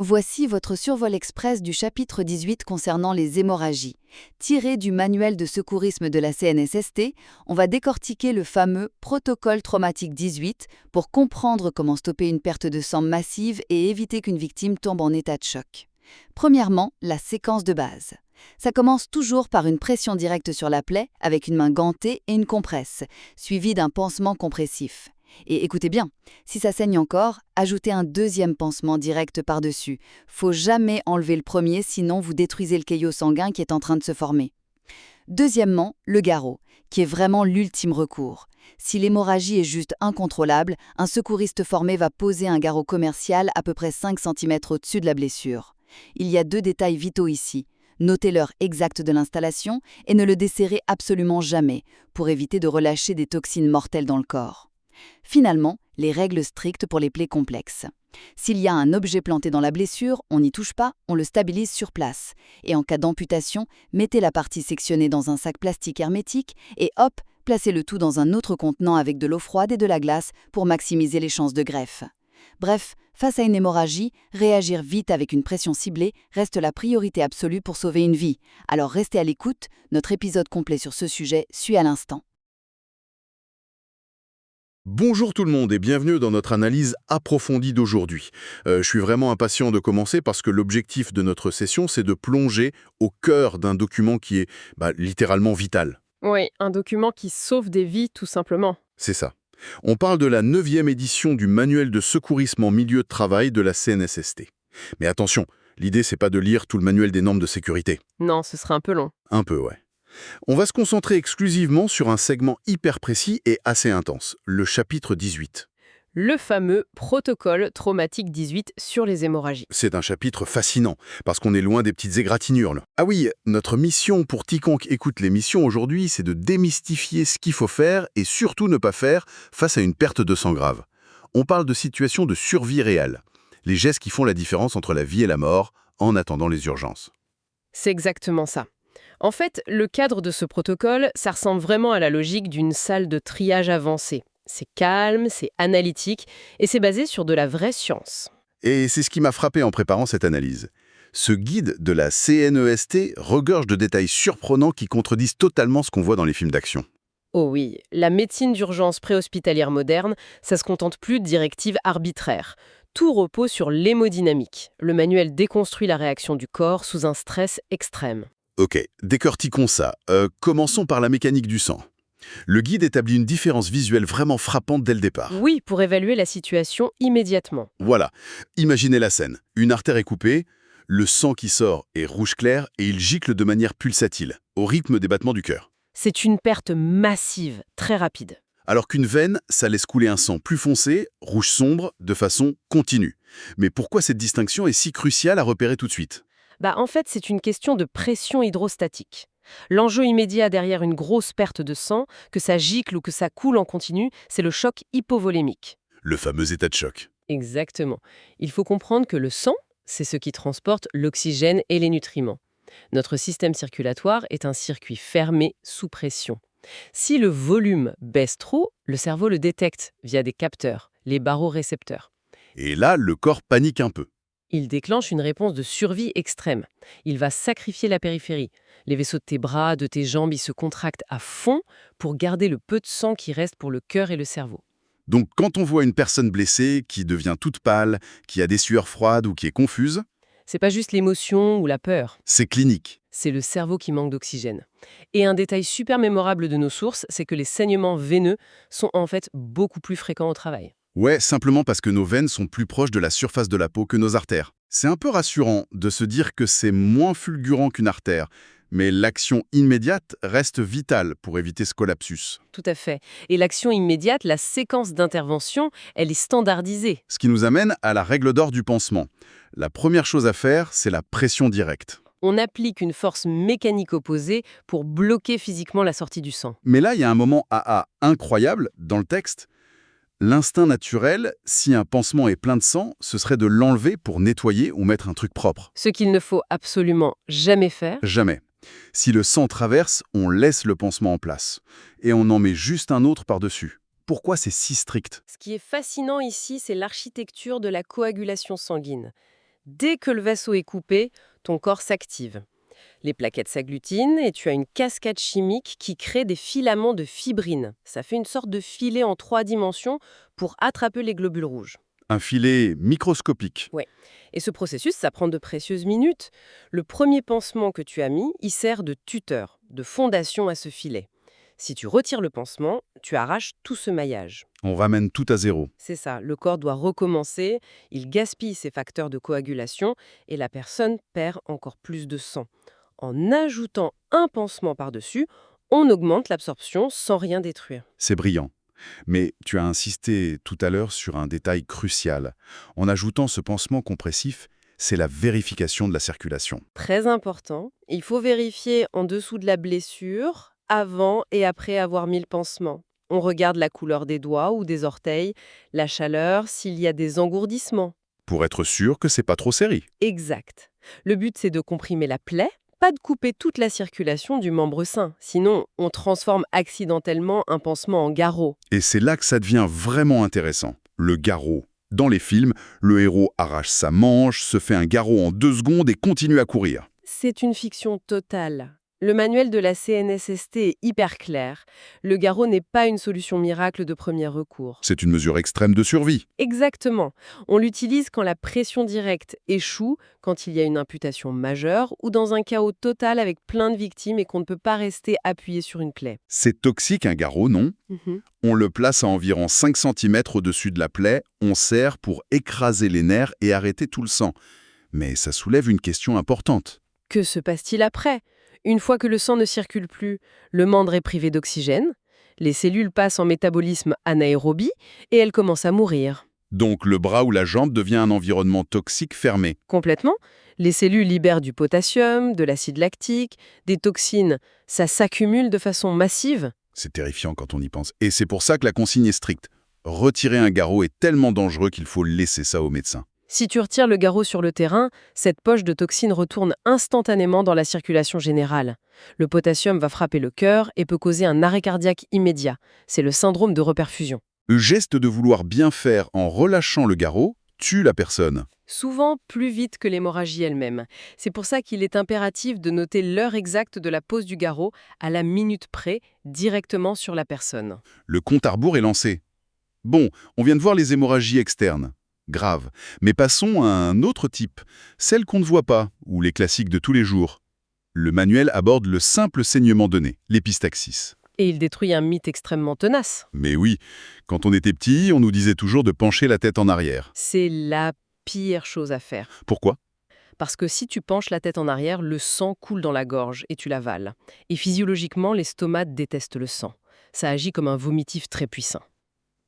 Voici votre survol express du chapitre 18 concernant les hémorragies. Tiré du manuel de secourisme de la CNSST, on va décortiquer le fameux protocole traumatique 18 pour comprendre comment stopper une perte de sang massive et éviter qu'une victime tombe en état de choc. Premièrement, la séquence de base. Ça commence toujours par une pression directe sur la plaie avec une main gantée et une compresse, suivie d'un pansement compressif. Et écoutez bien, si ça saigne encore, ajoutez un deuxième pansement direct par-dessus. Faut jamais enlever le premier, sinon vous détruisez le caillot sanguin qui est en train de se former. Deuxièmement, le garrot, qui est vraiment l'ultime recours. Si l'hémorragie est juste incontrôlable, un secouriste formé va poser un garrot commercial à peu près 5 cm au-dessus de la blessure. Il y a 2 détails vitaux ici. Notez l'heure exacte de l'installation et ne le desserrez absolument jamais, pour éviter de relâcher des toxines mortelles dans le corps. Finalement, les règles strictes pour les plaies complexes. S'il y a un objet planté dans la blessure, on n'y touche pas, on le stabilise sur place. Et en cas d'amputation, mettez la partie sectionnée dans un sac plastique hermétique et hop, placez le tout dans un autre contenant avec de l'eau froide et de la glace pour maximiser les chances de greffe. Bref, face à une hémorragie, réagir vite avec une pression ciblée reste la priorité absolue pour sauver une vie. Alors restez à l'écoute, notre épisode complet sur ce sujet suit à l'instant. Bonjour tout le monde et bienvenue dans notre analyse approfondie d'aujourd'hui. Je suis vraiment impatient de commencer parce que l'objectif de notre session, c'est de plonger au cœur d'un document qui est littéralement vital. Oui, un document qui sauve des vies, tout simplement. C'est ça. On parle de la 9e édition du manuel de secourisme en milieu de travail de la CNSST. Mais attention, l'idée c'est pas de lire tout le manuel des normes de sécurité. Non, ce serait un peu long. Un peu, ouais. On va se concentrer exclusivement sur un segment hyper précis et assez intense, le chapitre 18. Le fameux protocole traumatique 18 sur les hémorragies. C'est un chapitre fascinant, parce qu'on est loin des petites égratignures, là. Ah oui, notre mission pour quiconque écoute l'émission aujourd'hui, c'est de démystifier ce qu'il faut faire et surtout ne pas faire face à une perte de sang grave. On parle de situations de survie réelle, les gestes qui font la différence entre la vie et la mort en attendant les urgences. C'est exactement ça. En fait, le cadre de ce protocole, ça ressemble vraiment à la logique d'une salle de triage avancée. C'est calme, c'est analytique, et c'est basé sur de la vraie science. Et c'est ce qui m'a frappé en préparant cette analyse. Ce guide de la CNEST regorge de détails surprenants qui contredisent totalement ce qu'on voit dans les films d'action. Oh oui, la médecine d'urgence préhospitalière moderne, ça se contente plus de directives arbitraires. Tout repose sur l'hémodynamique. Le manuel déconstruit la réaction du corps sous un stress extrême. Ok, décortiquons ça. Commençons par la mécanique du sang. Le guide établit une différence visuelle vraiment frappante dès le départ. Oui, pour évaluer la situation immédiatement. Voilà, imaginez la scène. Une artère est coupée, le sang qui sort est rouge clair et il gicle de manière pulsatile, au rythme des battements du cœur. C'est une perte massive, très rapide. Alors qu'une veine, ça laisse couler un sang plus foncé, rouge sombre, de façon continue. Mais pourquoi cette distinction est si cruciale à repérer tout de suite ? En fait, c'est une question de pression hydrostatique. L'enjeu immédiat derrière une grosse perte de sang, que ça gicle ou que ça coule en continu, c'est le choc hypovolémique. Le fameux état de choc. Exactement. Il faut comprendre que le sang, c'est ce qui transporte l'oxygène et les nutriments. Notre système circulatoire est un circuit fermé sous pression. Si le volume baisse trop, le cerveau le détecte via des capteurs, les barorécepteurs. Et là, le corps panique un peu. Il déclenche une réponse de survie extrême. Il va sacrifier la périphérie. Les vaisseaux de tes bras, de tes jambes, ils se contractent à fond pour garder le peu de sang qui reste pour le cœur et le cerveau. Donc quand on voit une personne blessée qui devient toute pâle, qui a des sueurs froides ou qui est confuse, C'est pas juste l'émotion ou la peur, c'est clinique. c'est le cerveau qui manque d'oxygène. Et un détail super mémorable de nos sources, c'est que les saignements veineux sont en fait beaucoup plus fréquents au travail. Ouais, simplement parce que nos veines sont plus proches de la surface de la peau que nos artères. C'est un peu rassurant de se dire que c'est moins fulgurant qu'une artère, mais l'action immédiate reste vitale pour éviter ce collapsus. Tout à fait. Et l'action immédiate, la séquence d'intervention, elle est standardisée. Ce qui nous amène à la règle d'or du pansement. La première chose à faire, c'est la pression directe. On applique une force mécanique opposée pour bloquer physiquement la sortie du sang. Mais là, il y a un moment AA incroyable dans le texte. L'instinct naturel, si un pansement est plein de sang, ce serait de l'enlever pour nettoyer ou mettre un truc propre. Ce qu'il ne faut absolument jamais faire. Jamais. Si le sang traverse, on laisse le pansement en place. Et on en met juste un autre par-dessus. Pourquoi c'est si strict ? Ce qui est fascinant ici, c'est l'architecture de la coagulation sanguine. Dès que le vaisseau est coupé, ton corps s'active. Les plaquettes s'agglutinent et tu as une cascade chimique qui crée des filaments de fibrine. Ça fait une sorte de filet en 3 dimensions pour attraper les globules rouges. Un filet microscopique. Ouais. Et ce processus, ça prend de précieuses minutes. Le premier pansement que tu as mis, il sert de tuteur, de fondation à ce filet. Si tu retires le pansement, tu arraches tout ce maillage. On ramène tout à zéro. C'est ça, le corps doit recommencer, il gaspille ses facteurs de coagulation et la personne perd encore plus de sang. En ajoutant un pansement par-dessus, on augmente l'absorption sans rien détruire. C'est brillant. Mais tu as insisté tout à l'heure sur un détail crucial. En ajoutant ce pansement compressif, c'est la vérification de la circulation. Très important, il faut vérifier en dessous de la blessure, avant et après avoir mis le pansement. On regarde la couleur des doigts ou des orteils, la chaleur, s'il y a des engourdissements. Pour être sûr que c'est pas trop serré. Exact. Le but, c'est de comprimer la plaie, pas de couper toute la circulation du membre sain. Sinon, on transforme accidentellement un pansement en garrot. Et c'est là que ça devient vraiment intéressant. Le garrot. Dans les films, le héros arrache sa manche, se fait un garrot en 2 secondes et continue à courir. C'est une fiction totale. Le manuel de la CNSST est hyper clair. Le garrot n'est pas une solution miracle de premier recours. C'est une mesure extrême de survie. Exactement. On l'utilise quand la pression directe échoue, quand il y a une imputation majeure ou dans un chaos total avec plein de victimes et qu'on ne peut pas rester appuyé sur une plaie. C'est toxique un garrot, non? On le place à environ 5 cm au-dessus de la plaie, on serre pour écraser les nerfs et arrêter tout le sang. Mais ça soulève une question importante. Que se passe-t-il après ? Une fois que le sang ne circule plus, le membre est privé d'oxygène, les cellules passent en métabolisme anaérobie et elles commencent à mourir. Donc le bras ou la jambe devient un environnement toxique fermé. Complètement. Les cellules libèrent du potassium, de l'acide lactique, des toxines. Ça s'accumule de façon massive. C'est terrifiant quand on y pense. Et c'est pour ça que la consigne est stricte. Retirer un garrot est tellement dangereux qu'il faut laisser ça au médecin. Si tu retires le garrot sur le terrain, cette poche de toxines retourne instantanément dans la circulation générale. Le potassium va frapper le cœur et peut causer un arrêt cardiaque immédiat. C'est le syndrome de reperfusion. Le geste de vouloir bien faire en relâchant le garrot tue la personne. Souvent plus vite que l'hémorragie elle-même. C'est pour ça qu'il est impératif de noter l'heure exacte de la pose du garrot à la minute près, directement sur la personne. Le compte à rebours est lancé. Bon, on vient de voir les hémorragies externes. Grave. Mais passons à un autre type, celle qu'on ne voit pas, ou les classiques de tous les jours. Le manuel aborde le simple saignement de nez, l'épistaxis. Et il détruit un mythe extrêmement tenace. Mais oui, quand on était petit, on nous disait toujours de pencher la tête en arrière. C'est la pire chose à faire. Pourquoi? Parce que si tu penches la tête en arrière, le sang coule dans la gorge et tu l'avales. Et physiologiquement, les stomates détestent le sang. Ça agit comme un vomitif très puissant.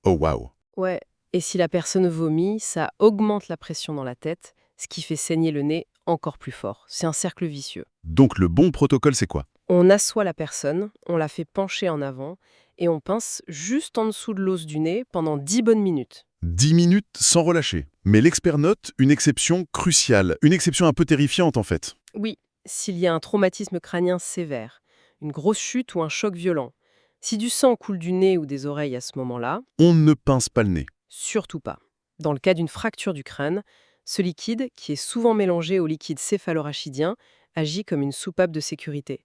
Oh waouh. Ouais. Et si la personne vomit, ça augmente la pression dans la tête, ce qui fait saigner le nez encore plus fort. C'est un cercle vicieux. Donc le bon protocole, c'est quoi? On assoit la personne, on la fait pencher en avant et on pince juste en dessous de l'os du nez pendant 10 bonnes minutes. 10 minutes sans relâcher. Mais l'expert note une exception cruciale, une exception un peu terrifiante en fait. Oui, s'il y a un traumatisme crânien sévère, une grosse chute ou un choc violent. Si du sang coule du nez ou des oreilles à ce moment-là, On ne pince pas le nez. surtout pas. Dans le cas d'une fracture du crâne, ce liquide, qui est souvent mélangé au liquide céphalorachidien, agit comme une soupape de sécurité.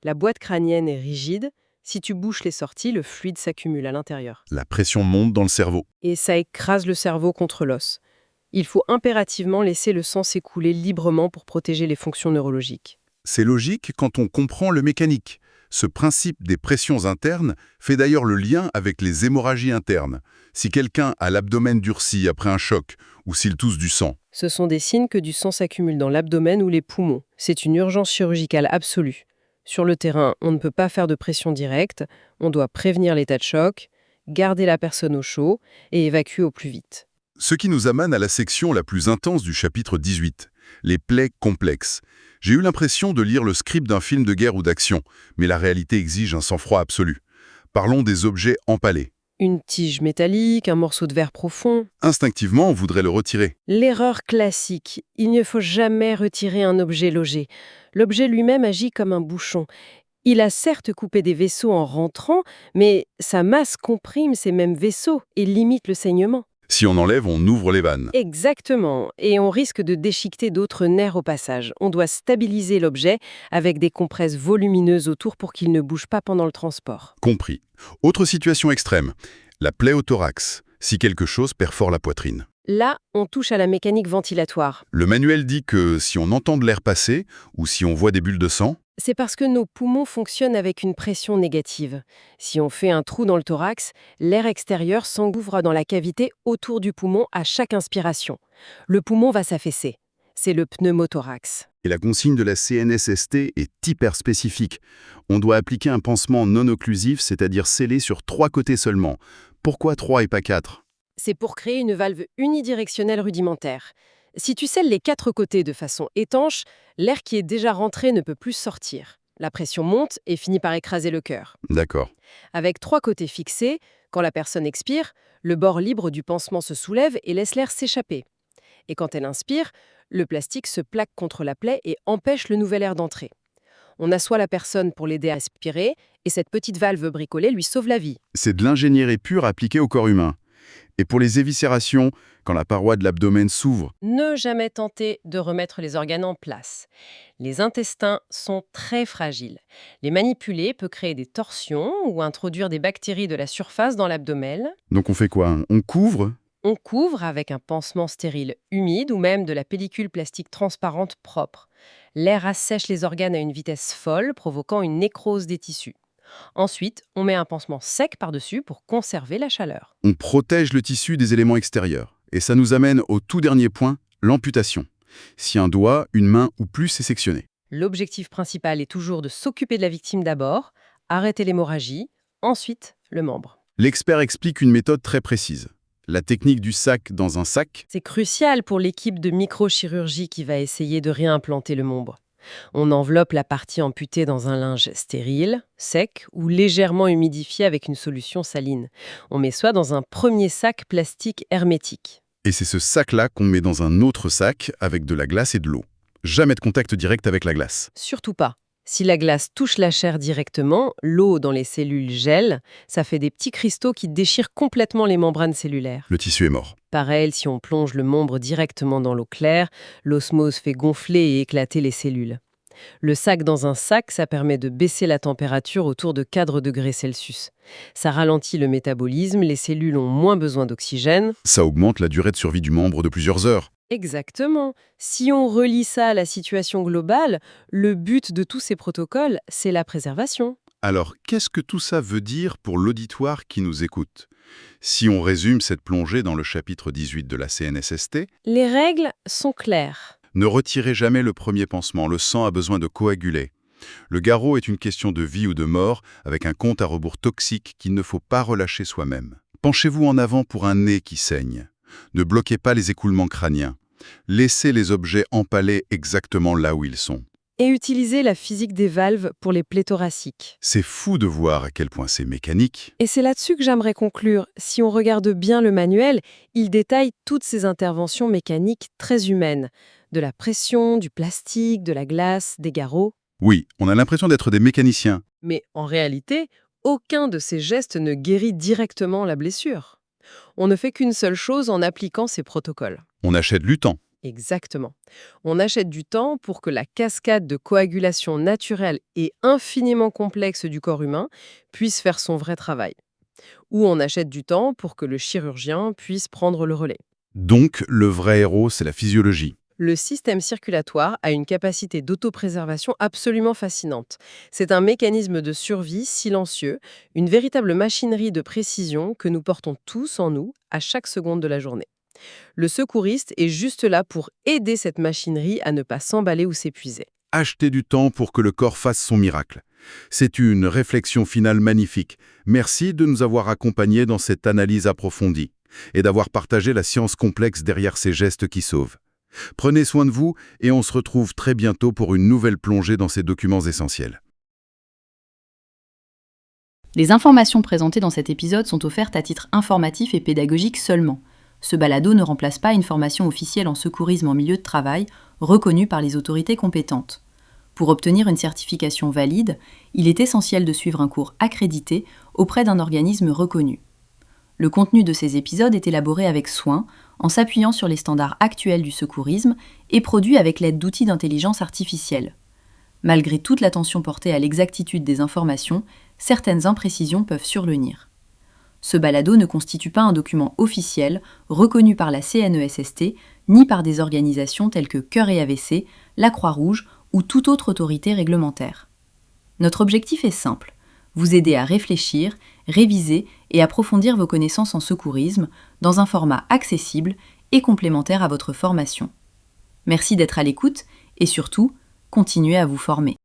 La boîte crânienne est rigide. Si tu bouches les sorties, le fluide s'accumule à l'intérieur. La pression monte dans le cerveau. Et ça écrase le cerveau contre l'os. Il faut impérativement laisser le sang s'écouler librement pour protéger les fonctions neurologiques. C'est logique quand on comprend le mécanique. Ce principe des pressions internes fait d'ailleurs le lien avec les hémorragies internes. Si quelqu'un a l'abdomen durci après un choc ou s'il tousse du sang, Ce sont des signes que du sang s'accumule dans l'abdomen ou les poumons. C'est une urgence chirurgicale absolue. Sur le terrain, on ne peut pas faire de pression directe, on doit prévenir l'état de choc, garder la personne au chaud et évacuer au plus vite. ce qui nous amène à la section la plus intense du chapitre 18, les plaies complexes. J'ai eu l'impression de lire le script d'un film de guerre ou d'action, mais la réalité exige un sang-froid absolu. Parlons des objets empalés. Une tige métallique, un morceau de verre profond. Instinctivement, on voudrait le retirer. L'erreur classique, il ne faut jamais retirer un objet logé. L'objet lui-même agit comme un bouchon. Il a certes coupé des vaisseaux en rentrant, mais sa masse comprime ces mêmes vaisseaux et limite le saignement. Si on enlève, on ouvre les vannes. Exactement, et on risque de déchiqueter d'autres nerfs au passage. On doit stabiliser l'objet avec des compresses volumineuses autour pour qu'il ne bouge pas pendant le transport. Compris. Autre situation extrême, la plaie au thorax, si quelque chose perfore la poitrine. Là, on touche à la mécanique ventilatoire. Le manuel dit que si on entend de l'air passer, ou si on voit des bulles de sang, C'est parce que nos poumons fonctionnent avec une pression négative. Si on fait un trou dans le thorax, l'air extérieur s'engouffre dans la cavité autour du poumon à chaque inspiration. Le poumon va s'affaisser. C'est le pneumothorax. et la consigne de la CNSST est hyper spécifique. On doit appliquer un pansement non occlusif, c'est-à-dire scellé sur 3 côtés seulement. Pourquoi 3 et pas 4? C'est pour créer une valve unidirectionnelle rudimentaire. Si tu scelles les 4 côtés de façon étanche, l'air qui est déjà rentré ne peut plus sortir. La pression monte et finit par écraser le cœur. D'accord. Avec 3 côtés fixés, quand la personne expire, le bord libre du pansement se soulève et laisse l'air s'échapper. Et quand elle inspire, le plastique se plaque contre la plaie et empêche le nouvel air d'entrer. On assoit la personne pour l'aider à respirer et cette petite valve bricolée lui sauve la vie. C'est de l'ingénierie pure appliquée au corps humain. Et pour les éviscérations, quand la paroi de l'abdomen s'ouvre, Ne jamais tenter de remettre les organes en place. Les intestins sont très fragiles. Les manipuler peut créer des torsions ou introduire des bactéries de la surface dans l'abdomen. donc on fait quoi? On couvre? On couvre avec un pansement stérile humide ou même de la pellicule plastique transparente propre. L'air assèche les organes à une vitesse folle, provoquant une nécrose des tissus. Ensuite, on met un pansement sec par-dessus pour conserver la chaleur. On protège le tissu des éléments extérieurs. Et ça nous amène au tout dernier point, l'amputation. Si un doigt, une main ou plus est sectionné. L'objectif principal est toujours de s'occuper de la victime d'abord, arrêter l'hémorragie, ensuite le membre. L'expert explique une méthode très précise. La technique du sac dans un sac, C'est crucial pour l'équipe de microchirurgie qui va essayer de réimplanter le membre. On enveloppe la partie amputée dans un linge stérile, sec ou légèrement humidifié avec une solution saline. On met ça dans un premier sac plastique hermétique. et c'est ce sac-là qu'on met dans un autre sac avec de la glace et de l'eau. Jamais de contact direct avec la glace. Surtout pas. Si la glace touche la chair directement, l'eau dans les cellules gèle, ça fait des petits cristaux qui déchirent complètement les membranes cellulaires. Le tissu est mort. Pareil, si on plonge le membre directement dans l'eau claire, l'osmose fait gonfler et éclater les cellules. Le sac dans un sac, ça permet de baisser la température autour de 4 degrés Celsius. Ça ralentit le métabolisme, les cellules ont moins besoin d'oxygène. Ça augmente la durée de survie du membre de plusieurs heures. Exactement. Si on relie ça à la situation globale, le but de tous ces protocoles, c'est la préservation. Alors, qu'est-ce que tout ça veut dire pour l'auditoire qui nous écoute? Si on résume cette plongée dans le chapitre 18 de la CNSST, Les règles sont claires. ne retirez jamais le premier pansement, le sang a besoin de coaguler. Le garrot est une question de vie ou de mort, avec un compte à rebours toxique qu'il ne faut pas relâcher soi-même. Penchez-vous en avant pour un nez qui saigne. Ne bloquez pas les écoulements crâniens. Laissez les objets empalés exactement là où ils sont. Et utiliser la physique des valves pour les plaies thoraciques. C'est fou de voir à quel point c'est mécanique. Et c'est là-dessus que j'aimerais conclure. Si on regarde bien le manuel, il détaille toutes ces interventions mécaniques très humaines. De la pression, du plastique, de la glace, des garrots. Oui, on a l'impression d'être des mécaniciens. Mais en réalité, aucun de ces gestes ne guérit directement la blessure. On ne fait qu'une seule chose en appliquant ces protocoles. On achète du temps. Exactement. On achète du temps pour que la cascade de coagulation naturelle et infiniment complexe du corps humain puisse faire son vrai travail. Ou on achète du temps pour que le chirurgien puisse prendre le relais. Donc, le vrai héros, c'est la physiologie. Le système circulatoire a une capacité d'autopréservation absolument fascinante. C'est un mécanisme de survie silencieux, une véritable machinerie de précision que nous portons tous en nous à chaque seconde de la journée. Le secouriste est juste là pour aider cette machinerie à ne pas s'emballer ou s'épuiser. Acheter du temps pour que le corps fasse son miracle. C'est une réflexion finale magnifique. Merci de nous avoir accompagnés dans cette analyse approfondie et d'avoir partagé la science complexe derrière ces gestes qui sauvent. Prenez soin de vous et on se retrouve très bientôt pour une nouvelle plongée dans ces documents essentiels. Les informations présentées dans cet épisode sont offertes à titre informatif et pédagogique seulement. Ce balado ne remplace pas une formation officielle en secourisme en milieu de travail, reconnue par les autorités compétentes. Pour obtenir une certification valide, il est essentiel de suivre un cours accrédité auprès d'un organisme reconnu. Le contenu de ces épisodes est élaboré avec soin, en s'appuyant sur les standards actuels du secourisme et produit avec l'aide d'outils d'intelligence artificielle. Malgré toute l'attention portée à l'exactitude des informations, certaines imprécisions peuvent survenir. Ce balado ne constitue pas un document officiel, reconnu par la CNESST, ni par des organisations telles que Cœur et AVC, la Croix-Rouge ou toute autre autorité réglementaire. Notre objectif est simple, vous aider à réfléchir, réviser et approfondir vos connaissances en secourisme dans un format accessible et complémentaire à votre formation. Merci d'être à l'écoute et surtout, continuez à vous former.